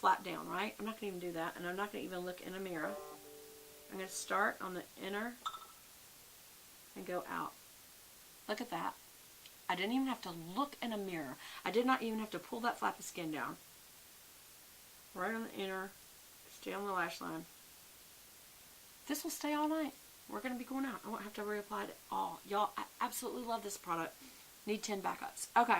flat down, right? I'm not going to even do that, and I'm not going to even look in a mirror. I'm going to start on the inner and go out. Look at that. I didn't even have to look in a mirror. I did not even have to pull that flap of skin down. Right on the inner, stay on the lash line. This will stay all night. We're going to be going out. I won't have to reapply it at all. Y'all, I absolutely love this product. Need 10 backups. Okay.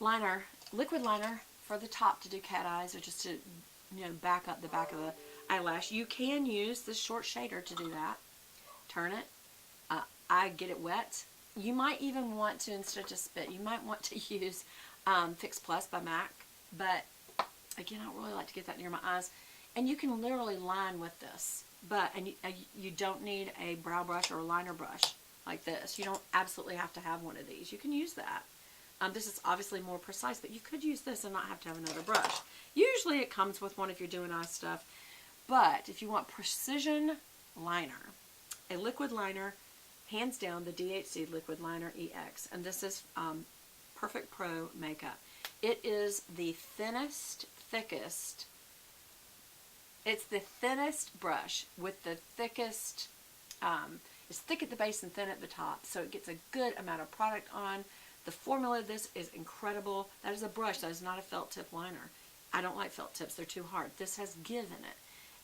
Liner. Liquid liner for the top to do cat eyes, or just to, you know, back up the back of the eyelash. You can use the short shader to do that. Turn it. I get it wet. You might even want to, instead of just spit, you might want to use Fix Plus by MAC. But, again, I don't really like to get that near my eyes. And you can literally line with this. But, and you don't need a brow brush or a liner brush like this. You don't absolutely have to have one of these. You can use that. This is obviously more precise, but you could use this and not have to have another brush. Usually it comes with one if you're doing eye stuff. But if you want precision liner, a liquid liner, hands down the DHC Liquid Liner EX. And this is Perfect Pro Makeup. It is the thinnest, thickest. It's the thinnest brush with the thickest, it's thick at the base and thin at the top. So it gets a good amount of product on. The formula of this is incredible. That is a brush. That is not a felt tip liner. I don't like felt tips. They're too hard. This has give in it.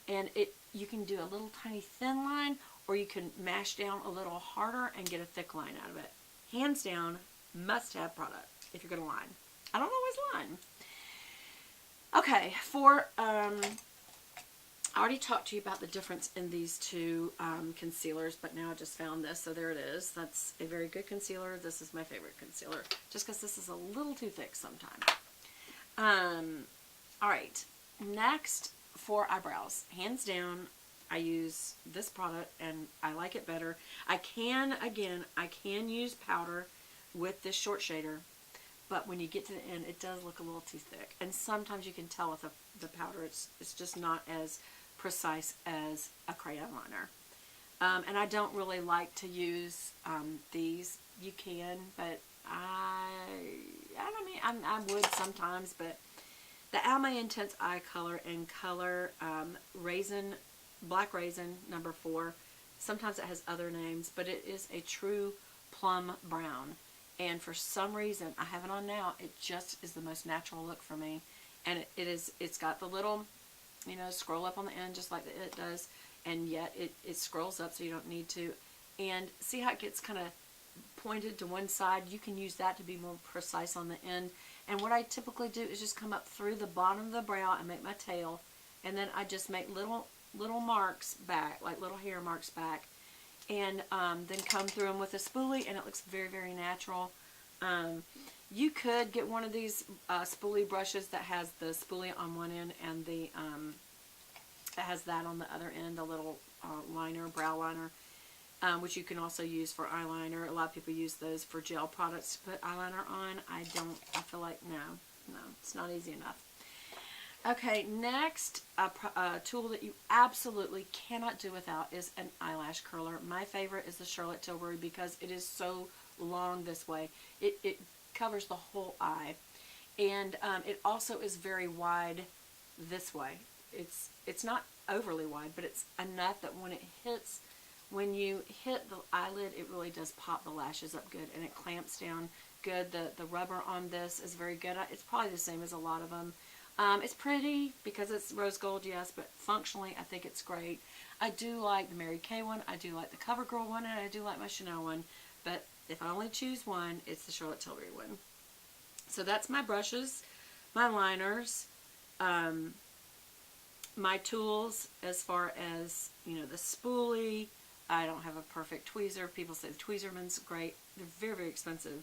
And you can do a little tiny thin line, or you can mash down a little harder and get a thick line out of it. Hands down, must-have product if you're going to line. I don't always line. Okay, I already talked to you about the difference in these two concealers, but now I just found this, so there it is. That's a very good concealer. This is my favorite concealer, just because this is a little too thick sometimes. Alright, next for eyebrows. Hands down, I use this product, and I like it better. I can use powder with this short shader, but when you get to the end, it does look a little too thick. And sometimes you can tell with the powder, it's just not as precise as a crayon liner. And I don't really like to use these. You can, but I would sometimes. But the Almay Intense Eye Color in color Black Raisin number 4. Sometimes it has other names, but it is a true plum brown. And for some reason, I have it on now, it just is the most natural look for me. And it's got the little, you know, scroll up on the end just like it does. And yet it scrolls up so you don't need to. And see how it gets kind of pointed to one side? You can use that to be more precise on the end. And what I typically do is just come up through the bottom of the brow and make my tail. And then I just make little marks back, like little hair marks back. And then come through them with a spoolie, and it looks very, very natural. You could get one of these spoolie brushes that has the spoolie on one end and the that has that on the other end, the little liner, brow liner, which you can also use for eyeliner. A lot of people use those for gel products to put eyeliner on. I don't. I feel like no, it's not easy enough. Okay, next, a tool that you absolutely cannot do without is an eyelash curler. My favorite is the Charlotte Tilbury because it is so long this way. It covers the whole eye. And it also is very wide this way. It's not overly wide, but it's enough that when you hit the eyelid, it really does pop the lashes up good, and it clamps down good. The rubber on this is very good. It's probably the same as a lot of them. It's pretty because it's rose gold, yes, but functionally I think it's great. I do like the Mary Kay one, I do like the CoverGirl one, and I do like my Chanel one, but if I only choose one, it's the Charlotte Tilbury one. So that's my brushes, my liners, my tools as far as, you know, the spoolie. I don't have a perfect tweezer. People say the Tweezerman's great. They're very, very expensive.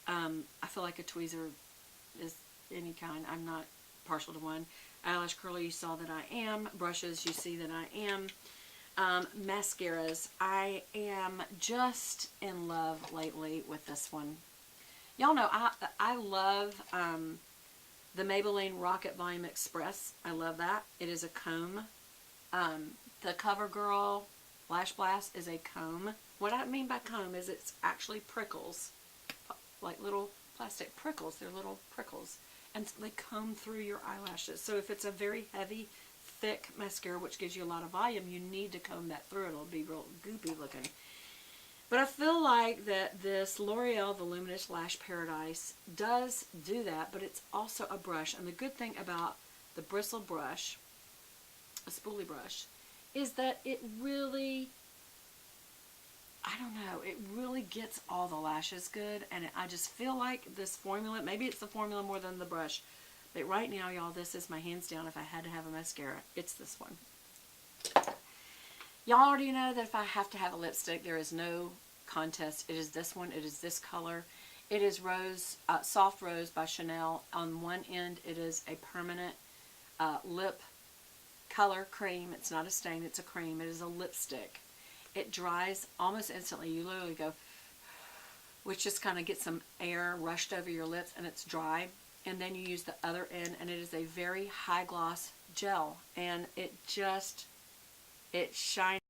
I feel like a tweezer is any kind. I'm not partial to one. Eyelash curler, you saw that I am. Brushes, you see that I am. Mascaras, I am just in love lately with this one. Y'all know I love the Maybelline Rocket Volume Express. I love that. It is a comb. The CoverGirl Lash Blast is a comb. What I mean by comb is it's actually prickles, like little plastic prickles. They're little prickles. and they comb through your eyelashes. So if it's a very heavy, thick mascara, which gives you a lot of volume, you need to comb that through. It'll be real goopy looking. But I feel like that this L'Oreal Voluminous Lash Paradise does do that, but it's also a brush. And the good thing about the bristle brush, a spoolie brush, is that it really, I don't know, it really gets all the lashes good. And I just feel like this formula, maybe it's the formula more than the brush, but right now, y'all, this is my hands down. If I had to have a mascara, it's this one. Y'all already know that if I have to have a lipstick, there is no contest. It is this one. It is this color. It is Rose, Soft Rose by Chanel. On one end, it is a permanent lip color cream. It's not a stain. It's a cream. It is a lipstick. It dries almost instantly. You literally go, which just kind of gets some air rushed over your lips, and it's dry. And then you use the other end, and it is a very high gloss gel, and it shines.